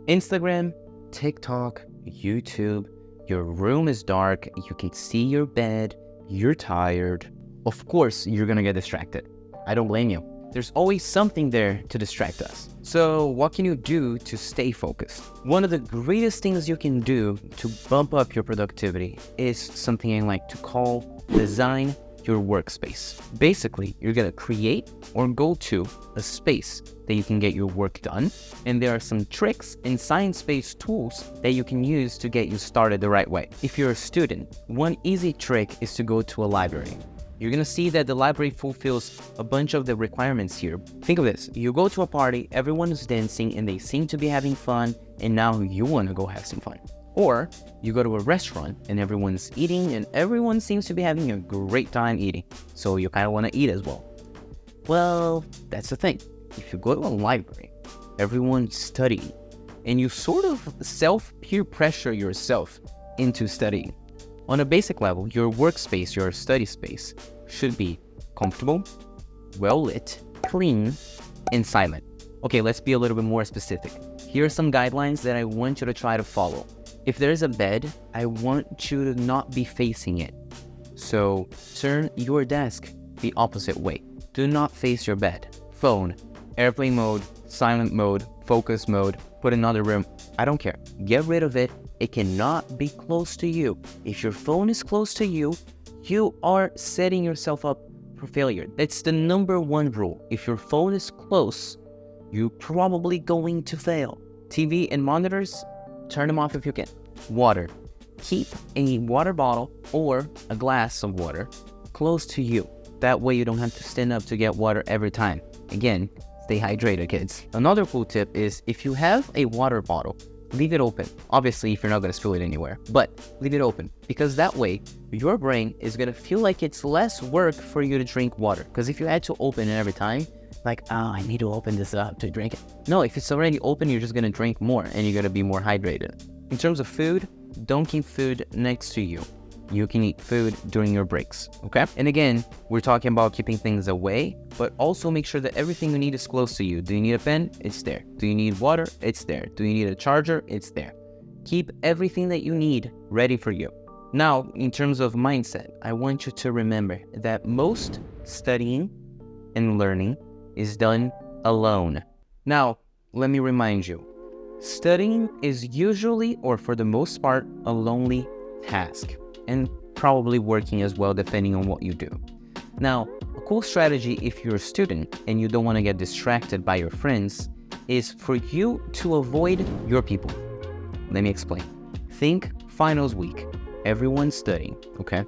Instagram, TikTok, YouTube, your room is dark, you can see your bed, you're tired. Of course, you're gonna get distracted. I don't blame you. There's always something there to distract us. So what can you do to stay focused? One of the greatest things you can do to bump up your productivity is something I like to call design your workspace. Basically, you're gonna create or go to a space that you can get your work done. And there are some tricks and science-based tools that you can use to get you started the right way. If you're a student, one easy trick is to go to a library. You're gonna see that the library fulfills a bunch of the requirements here. Think of this, you go to a party, everyone is dancing and they seem to be having fun, and now you wanna go have some fun. Or you go to a restaurant and everyone's eating and everyone seems to be having a great time eating, so you kinda wanna eat as well. Well, that's the thing. If you go to a library, everyone's studying, and you sort of self-peer pressure yourself into studying. On a basic level, your workspace, your study space, should be comfortable, well-lit, clean, and silent. Okay, let's be a little bit more specific. Here are some guidelines that I want you to try to follow. If there's a bed, I want you to not be facing it. So turn your desk the opposite way. Do not face your bed. Phone, airplane mode, silent mode, focus mode, put another room. I don't care. Get rid of it. It cannot be close to you. If your phone is close to you, you are setting yourself up for failure. That's the number one rule. If your phone is close, you're probably going to fail. TV and monitors, turn them off if you can. Water. Keep a water bottle or a glass of water close to you. That way you don't have to stand up to get water every time. Again, stay hydrated, kids. Another cool tip is if you have a water bottle, leave it open. Obviously, if you're not going to spill it anywhere, but leave it open, because that way your brain is going to feel like it's less work for you to drink water. Because if you had to open it every time, like, oh, I need to open this up to drink it. No, if it's already open, you're just going to drink more and you're going to be more hydrated. In terms of food, don't keep food next to you. You can eat food during your breaks, okay? And again, we're talking about keeping things away, but also make sure that everything you need is close to you. Do you need a pen? It's there. Do you need water? It's there. Do you need a charger? It's there. Keep everything that you need ready for you. Now, in terms of mindset, I want you to remember that most studying and learning is done alone. Now, let me remind you, studying is usually, or for the most part, a lonely task. And probably working as well, depending on what you do. Now, a cool strategy if you're a student and you don't want to get distracted by your friends is for you to avoid your people. Let me explain. Think finals week. Everyone's studying, okay?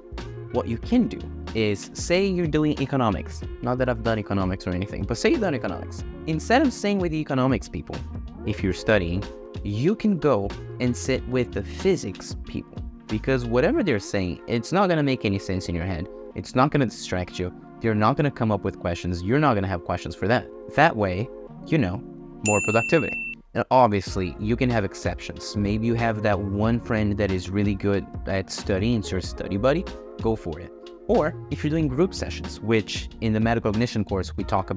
What you can do is, say you're doing economics. Not that I've done economics or anything, but say you've done economics. Instead of staying with the economics people, if you're studying, you can go and sit with the physics people. Because whatever they're saying, it's not going to make any sense in your head. It's not going to distract you. They're not going to come up with questions. You're not going to have questions for that. That way, more productivity. And obviously, you can have exceptions. Maybe you have that one friend that is really good at studying, it's your study buddy, go for it. Or if you're doing group sessions, which in the metacognition course we talk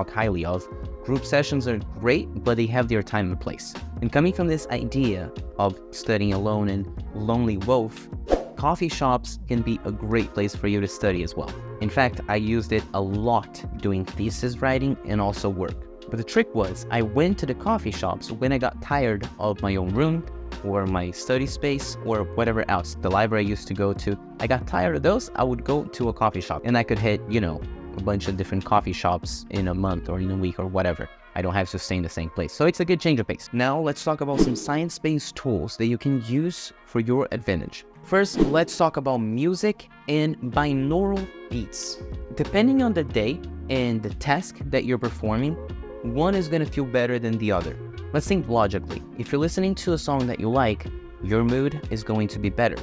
highly of, group sessions are great, but they have their time and place. And coming from this idea of studying alone and lonely wolf, coffee shops can be a great place for you to study as well. In fact, I used it a lot doing thesis writing and also work. But the trick was, I went to the coffee shops when I got tired of my own room, or my study space, or whatever else, the library I used to go to. I got tired of those, I would go to a coffee shop and I could hit, a bunch of different coffee shops in a month or in a week or whatever. I don't have to stay in the same place. So it's a good change of pace. Now let's talk about some science-based tools that you can use for your advantage. First, let's talk about music and binaural beats. Depending on the day and the task that you're performing, one is going to feel better than the other. Let's think logically. If you're listening to a song that you like, your mood is going to be better.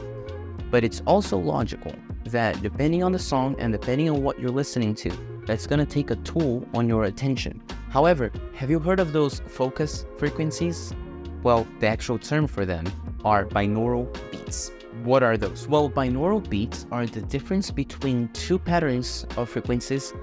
But it's also logical that depending on the song and depending on what you're listening to, that's going to take a toll on your attention. However, have you heard of those focus frequencies? Well, the actual term for them are binaural beats. What are those? Well, binaural beats are the difference between two patterns of frequencies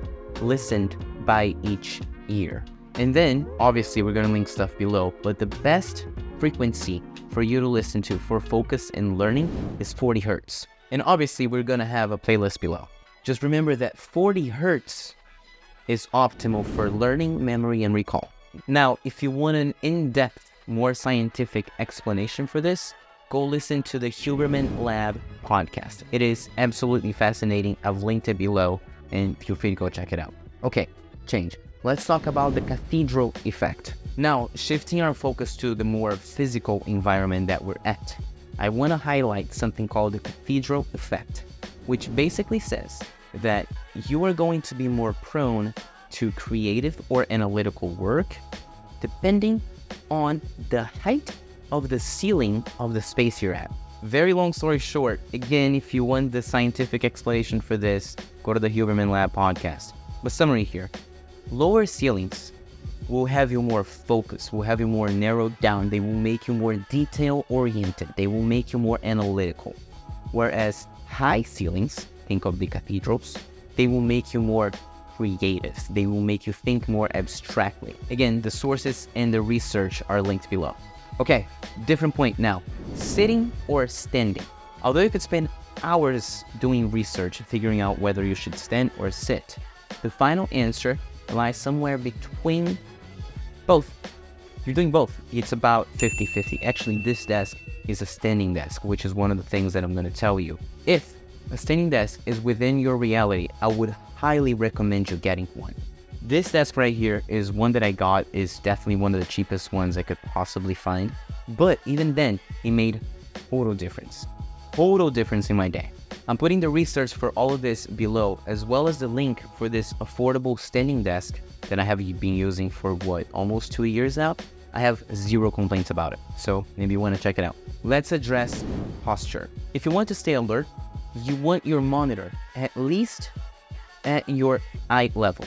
listened by each ear. And then, obviously, we're going to link stuff below, but the best frequency for you to listen to for focus and learning is 40 hertz. And obviously, we're going to have a playlist below. Just remember that 40 hertz is optimal for learning, memory, and recall. Now, if you want an in-depth, more scientific explanation for this, go listen to the Huberman Lab podcast. It is absolutely fascinating. I've linked it below, and feel free to go check it out. Okay, change. Let's talk about the cathedral effect. Now, shifting our focus to the more physical environment that we're at, I want to highlight something called the cathedral effect, which basically says that you are going to be more prone to creative or analytical work depending on the height of the ceiling of the space you're at. Very long story short, again, if you want the scientific explanation for this, go to the Huberman Lab podcast. But summary here, lower ceilings will have you more focused, will have you more narrowed down, they will make you more detail-oriented, they will make you more analytical. Whereas high ceilings, think of the cathedrals, they will make you more creative, they will make you think more abstractly. Again, the sources and the research are linked below. Okay, different point now, sitting or standing. Although you could spend hours doing research, figuring out whether you should stand or sit, the final answer lies somewhere between both. You're doing both. It's about 50-50. Actually, this desk is a standing desk, which is one of the things that I'm going to tell you. If a standing desk is within your reality, I would highly recommend you getting one. This desk right here is one that I got, is definitely one of the cheapest ones I could possibly find. But even then, it made total difference in my day. I'm putting the research for all of this below, as well as the link for this affordable standing desk that I have been using for almost 2 years now. I have zero complaints about it, so maybe you want to check it out. Let's address posture. If you want to stay alert, you want your monitor at least at your eye level,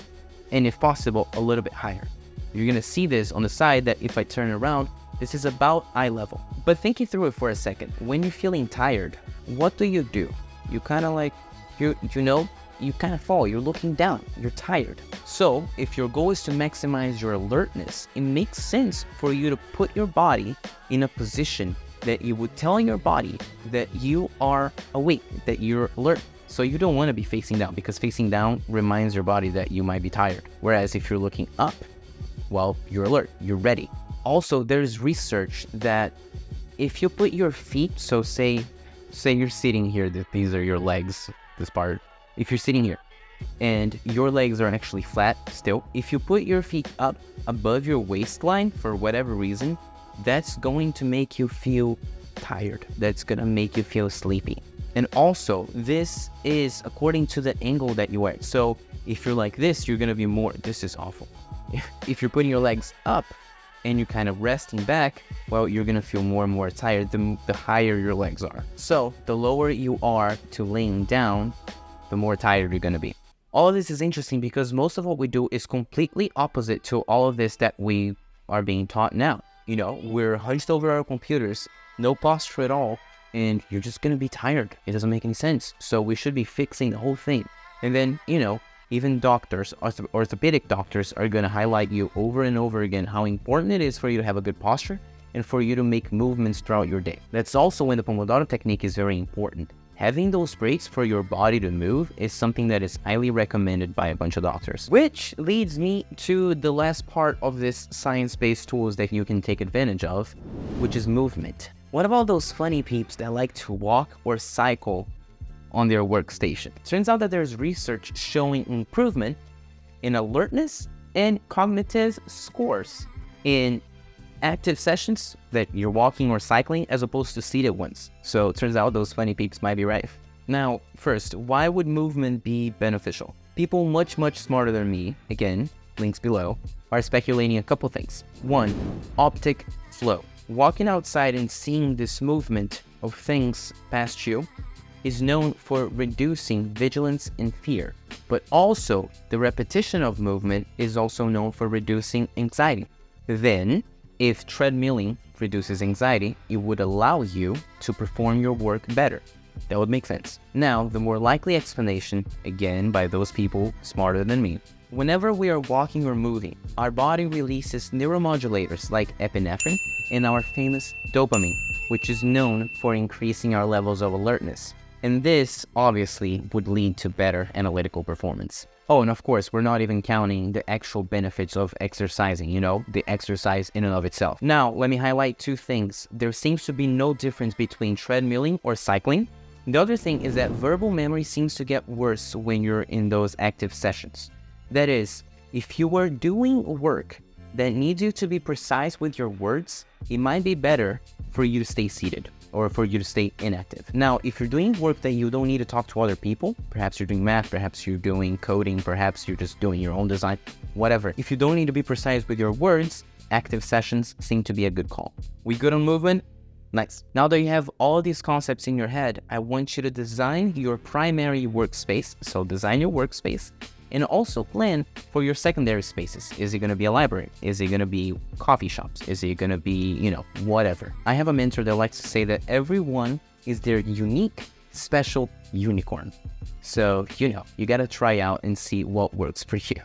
and if possible, a little bit higher. You're gonna see this on the side that if I turn around, this is about eye level. But thinking through it for a second, when you're feeling tired, what do? You kind of like, you kind of fall, you're looking down, you're tired. So if your goal is to maximize your alertness, it makes sense for you to put your body in a position that you would tell your body that you are awake, that you're alert. So you don't want to be facing down, because facing down reminds your body that you might be tired. Whereas if you're looking up, well, you're alert, you're ready. Also, there's research that if you put your feet, so say you're sitting here, these are your legs, this part. If you're sitting here and your legs are actually flat still, if you put your feet up above your waistline for whatever reason, that's going to make you feel tired. That's going to make you feel sleepy. And also, this is according to the angle that you are at. So if you're like this, you're going to be more, this is awful. If you're putting your legs up and you're kind of resting back, well, you're going to feel more and more tired the higher your legs are. So the lower you are to laying down, the more tired you're going to be. All of this is interesting because most of what we do is completely opposite to all of this that we are being taught now. We're hunched over our computers, no posture at all, and you're just going to be tired. It doesn't make any sense. So we should be fixing the whole thing. And then, even doctors, orthopedic doctors, are going to highlight you over and over again how important it is for you to have a good posture and for you to make movements throughout your day. That's also when the Pomodoro technique is very important. Having those breaks for your body to move is something that is highly recommended by a bunch of doctors. Which leads me to the last part of this science-based tools that you can take advantage of, which is movement. What about those funny peeps that like to walk or cycle on their workstation? Turns out that there's research showing improvement in alertness and cognitive scores in active sessions that you're walking or cycling as opposed to seated ones. So it turns out those funny peeps might be right. Now, first, why would movement be beneficial? People much smarter than me, again, links below, are speculating a couple things. One, optic flow. Walking outside and seeing this movement of things past you is known for reducing vigilance and fear, but also the repetition of movement is also known for reducing anxiety. Then, if treadmilling reduces anxiety, it would allow you to perform your work better. That would make sense. Now, the more likely explanation, again by those people smarter than me, Whenever we are walking or moving, our body releases neuromodulators like epinephrine and our famous dopamine, which is known for increasing our levels of alertness. And this, obviously, would lead to better analytical performance. Oh, and of course, we're not even counting the actual benefits of exercising, the exercise in and of itself. Now, let me highlight two things. There seems to be no difference between treadmilling or cycling. The other thing is that verbal memory seems to get worse when you're in those active sessions. That is, if you were doing work that needs you to be precise with your words, it might be better for you to stay seated or for you to stay inactive. Now, if you're doing work that you don't need to talk to other people, perhaps you're doing math, perhaps you're doing coding, perhaps you're just doing your own design, whatever. If you don't need to be precise with your words, active sessions seem to be a good call. We good on movement? Nice. Now that you have all these concepts in your head, I want you to design your primary workspace. So design your workspace and also plan for your secondary spaces. Is it going to be a library? Is it going to be coffee shops? Is it going to be, whatever? I have a mentor that likes to say that everyone is their unique, special unicorn. So, you got to try out and see what works for you.